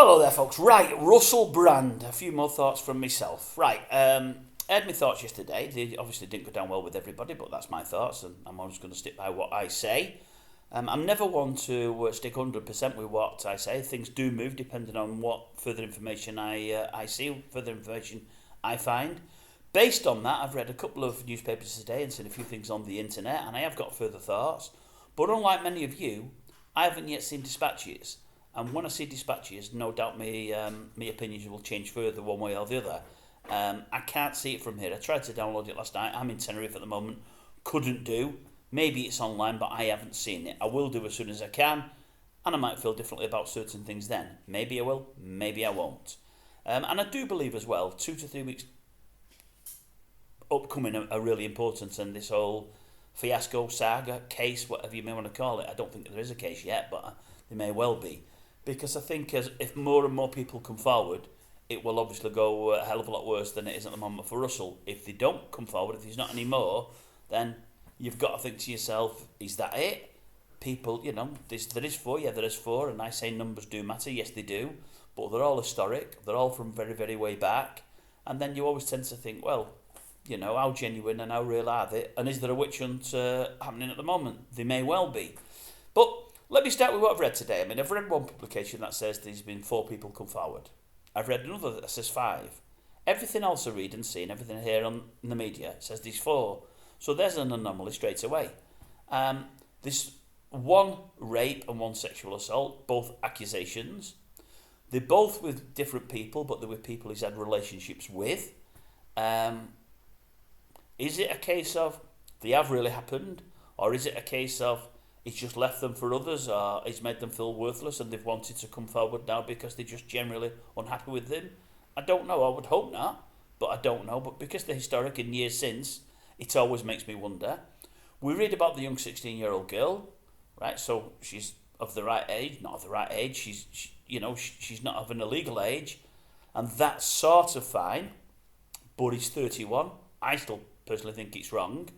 Hello there, folks. Right, Russell Brand. A few more thoughts from myself. Right, I had my thoughts yesterday. They obviously didn't go down well with everybody, but that's my thoughts, and I'm always going to stick by what I say. I'm never one to stick 100% with what I say. Things do move depending on what further information I see, further information I find. Based on that, I've read a couple of newspapers today and seen a few things on the internet, and I have got further thoughts. But unlike many of you, I haven't yet seen dispatches. And when I see dispatches, no doubt my opinions will change further one way or the other. I can't see it from here. I tried to download it last night. I'm in Tenerife at the moment. Couldn't do. Maybe it's online, but I haven't seen it. I will do as soon as I can, and I might feel differently about certain things then. Maybe I will, maybe I won't. And I do believe as well, 2 to 3 weeks upcoming are really important, and this whole fiasco, saga, case, whatever you may want to call it. I don't think there is a case yet, but there may well be. Because I think if more and more people come forward, it will obviously go a hell of a lot worse than it is at the moment for Russell. If they don't come forward, if there's not any more, then you've got to think to yourself, is that it? People, there is 4, yeah, there is 4, and I say numbers do matter, yes they do, but they're all historic, they're all from very, very way back, and then you always tend to think, well, how genuine and how real are they, and is there a witch hunt happening at the moment? There may well be. But let me start with what I've read today. I mean, I've read one publication that says there's been 4 people come forward. I've read another that says 5. Everything else I read and see and everything I hear on the media says there's 4. So there's an anomaly straight away. There's 1 rape and 1 sexual assault, both accusations. They're both with different people, but they're with people he's had relationships with. Is it a case of they have really happened? Or is it a case of he's just left them for others, or he's made them feel worthless and they've wanted to come forward now because they're just generally unhappy with him? I don't know. I would hope not, but I don't know. But because they're historic in years since, it always makes me wonder. We read about the young 16-year-old girl, right? So she's of the right age, not of the right age. She's not of an illegal age, and that's sort of fine. But he's 31. I still personally think it's wrong.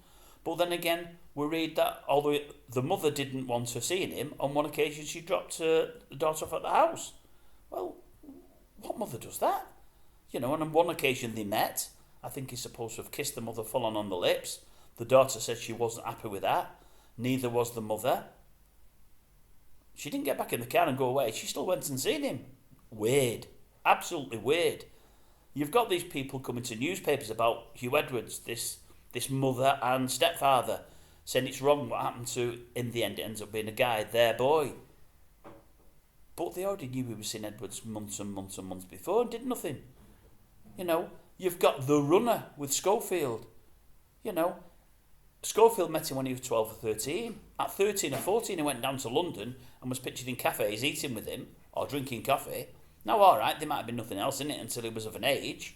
But then again, we read that although the mother didn't want her seeing him, on one occasion she dropped the daughter off at the house. Well, what mother does that? And on one occasion they met. I think he's supposed to have kissed the mother full on the lips. The daughter said she wasn't happy with that. Neither was the mother. She didn't get back in the car and go away. She still went and seen him. Weird. Absolutely weird. You've got these people coming to newspapers about Hugh Edwards, this mother and stepfather, saying it's wrong what happened to, in the end it ends up being a guy, their boy. But they already knew he was seeing Edwards months and months and months before and did nothing. You've got the runner with Schofield. Schofield met him when he was 12 or 13. At 13 or 14 he went down to London and was pictured in cafes eating with him or drinking coffee. Now alright, there might have been nothing else in it until he was of an age.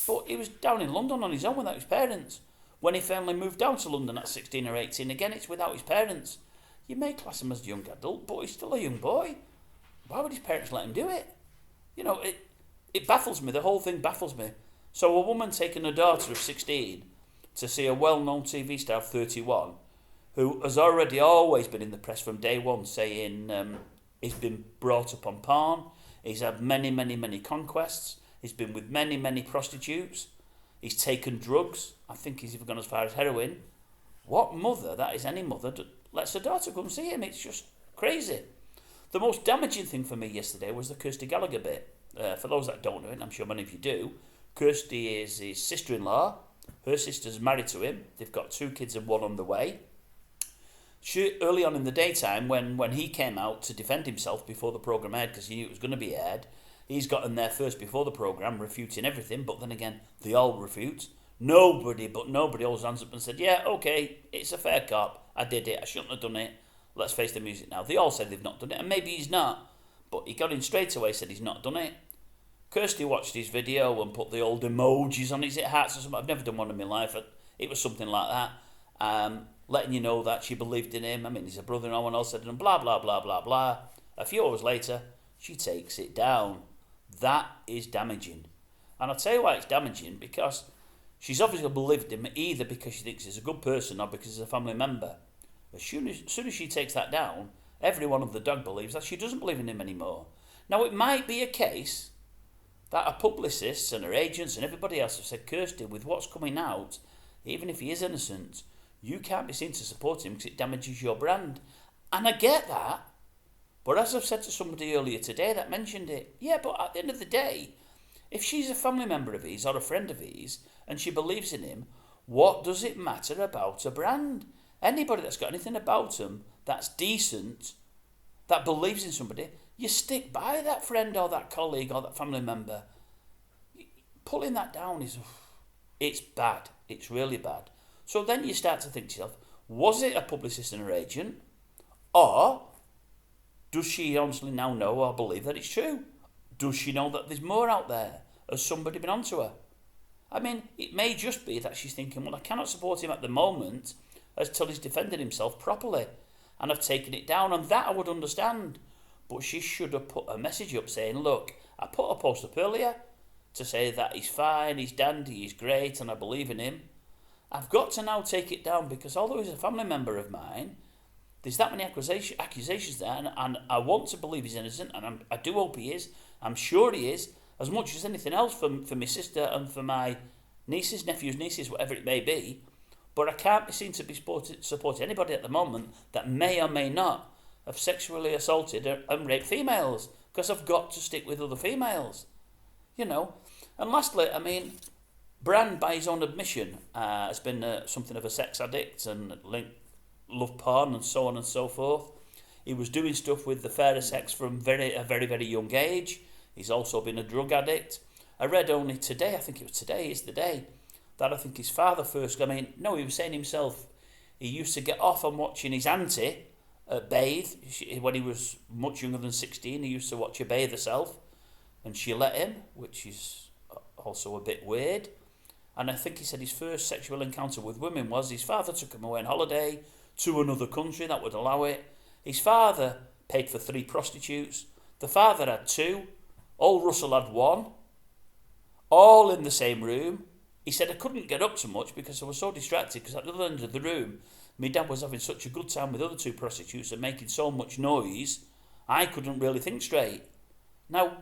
But he was down in London on his own without his parents. When he finally moved down to London at 16 or 18, again, it's without his parents. You may class him as a young adult, but he's still a young boy. Why would his parents let him do it? It baffles me. The whole thing baffles me. So a woman taking a daughter of 16 to see a well-known TV star of 31, who has already always been in the press from day one, saying he's been brought up on porn, he's had many, many, many conquests, he's been with many, many prostitutes, he's taken drugs. I think he's even gone as far as heroin. What mother, that is any mother, lets her daughter come see him? It's just crazy. The most damaging thing for me yesterday was the Kirsty Gallagher bit. For those that don't know it, I'm sure many of you do, Kirsty is his sister-in-law. Her sister's married to him. They've got 2 kids and 1 on the way. Early on in the daytime, when he came out to defend himself before the programme aired, because he knew it was going to be aired, he's gotten there first before the programme, refuting everything, but then again, they all refute. Nobody always hands up and said, yeah, okay, it's a fair cop, I did it, I shouldn't have done it, let's face the music now. They all said they've not done it, and maybe he's not, but he got in straight away, said he's not done it. Kirsty watched his video and put the old emojis on his hearts or something. I've never done one in my life. It was something like that. Letting you know that she believed in him. I mean, he's a brother and no one else said him, blah, blah, blah, blah, blah. A few hours later, she takes it down. That is damaging. And I'll tell you why it's damaging, because she's obviously believed him either because she thinks he's a good person or because he's a family member. As soon as she takes that down, everyone of the dog believes that she doesn't believe in him anymore. Now, it might be a case that her publicists and her agents and everybody else have said, Kirsty, with what's coming out, even if he is innocent, you can't be seen to support him because it damages your brand. And I get that. But as I've said to somebody earlier today that mentioned it, yeah, but at the end of the day, if she's a family member of his or a friend of his and she believes in him, what does it matter about a brand? Anybody that's got anything about them that's decent, that believes in somebody, you stick by that friend or that colleague or that family member. Pulling that down it's bad. It's really bad. So then you start to think to yourself, was it a publicist and her agent? Or does she honestly now know or believe that it's true? Does she know that there's more out there? Has somebody been onto her? I mean, it may just be that she's thinking, well, I cannot support him at the moment until he's defended himself properly. And I've taken it down, and that I would understand. But she should have put a message up saying, look, I put a post up earlier to say that he's fine, he's dandy, he's great, and I believe in him. I've got to now take it down because although he's a family member of mine, there's that many accusations there, and I want to believe he's innocent, and I do hope he is. I'm sure he is, as much as anything else for my sister and for my nieces, nephews, nieces, whatever it may be. But I can't be seen to be supporting anybody at the moment that may or may not have sexually assaulted and raped females, because I've got to stick with other females, you know. And lastly, I mean, Brand, by his own admission, has been something of a sex addict and love porn and so on and so forth. He was doing stuff with the fairer sex from a very, very young age. He's also been a drug addict. I read only today, I think it was today, is the day, that I think his father first, he was saying himself, he used to get off on watching his auntie bathe. When he was much younger than 16, he used to watch her bathe herself, and she let him, which is also a bit weird. And I think he said his first sexual encounter with women was his father took him away on holiday to another country that would allow it. His father paid for 3 prostitutes. The father had 2. Old Russell had 1. All in the same room. He said, I couldn't get up so much because I was so distracted because at the other end of the room, my dad was having such a good time with other 2 prostitutes and making so much noise, I couldn't really think straight. Now,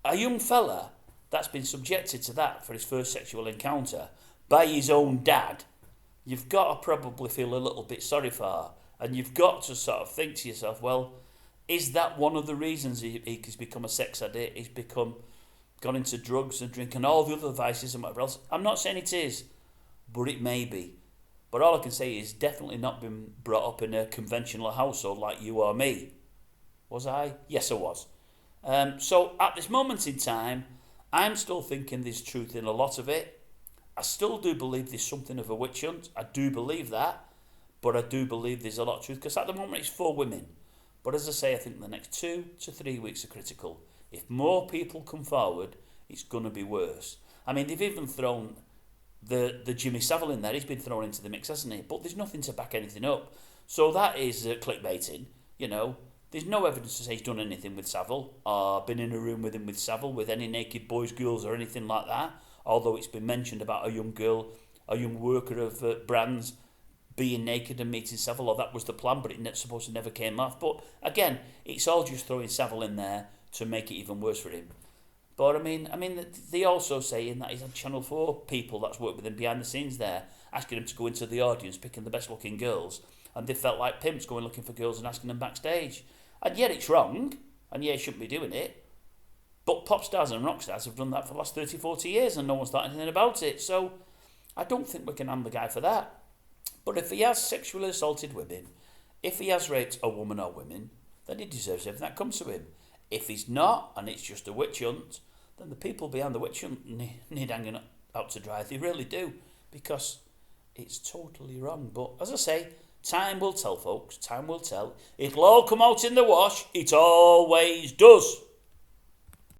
a young fella that's been subjected to that for his first sexual encounter by his own dad, you've got to probably feel a little bit sorry for, and you've got to sort of think to yourself, well, is that one of the reasons he's become a sex addict? He's gone into drugs and drink and all the other vices and whatever else. I'm not saying it is, but it may be. But all I can say is definitely not been brought up in a conventional household like you or me. Was I? Yes, I was. So at this moment in time, I'm still thinking there's truth in a lot of it. I still do believe there's something of a witch hunt. I do believe that. But I do believe there's a lot of truth because at the moment it's 4 women. But as I say, I think the next 2 to 3 weeks are critical. If more people come forward, it's going to be worse. I mean, they've even thrown the Jimmy Savile in there. He's been thrown into the mix, hasn't he? But there's nothing to back anything up. So that is clickbaiting, you know. There's no evidence to say he's done anything with Savile or been in a room with him with Savile, with any naked boys, girls or anything like that. Although it's been mentioned about a young girl, a young worker of Brands being naked and meeting Savile, or that was the plan, but it supposed to never came off. But again, it's all just throwing Savile in there to make it even worse for him. But I mean, they also saying that he's had Channel 4 people that's worked with him behind the scenes there, asking him to go into the audience, picking the best looking girls, and they felt like pimps going looking for girls and asking them backstage. And yet it's wrong, and yeah, he shouldn't be doing it. But pop stars and rock stars have done that for the last 30, 40 years, and no one's thought anything about it. So I don't think we can hand the guy for that. But if he has sexually assaulted women, if he has raped a woman or women, then he deserves everything that comes to him. If he's not, and it's just a witch hunt, then the people behind the witch hunt need hanging out to dry. They really do, because it's totally wrong. But as I say, time will tell, folks. Time will tell. It'll all come out in the wash. It always does.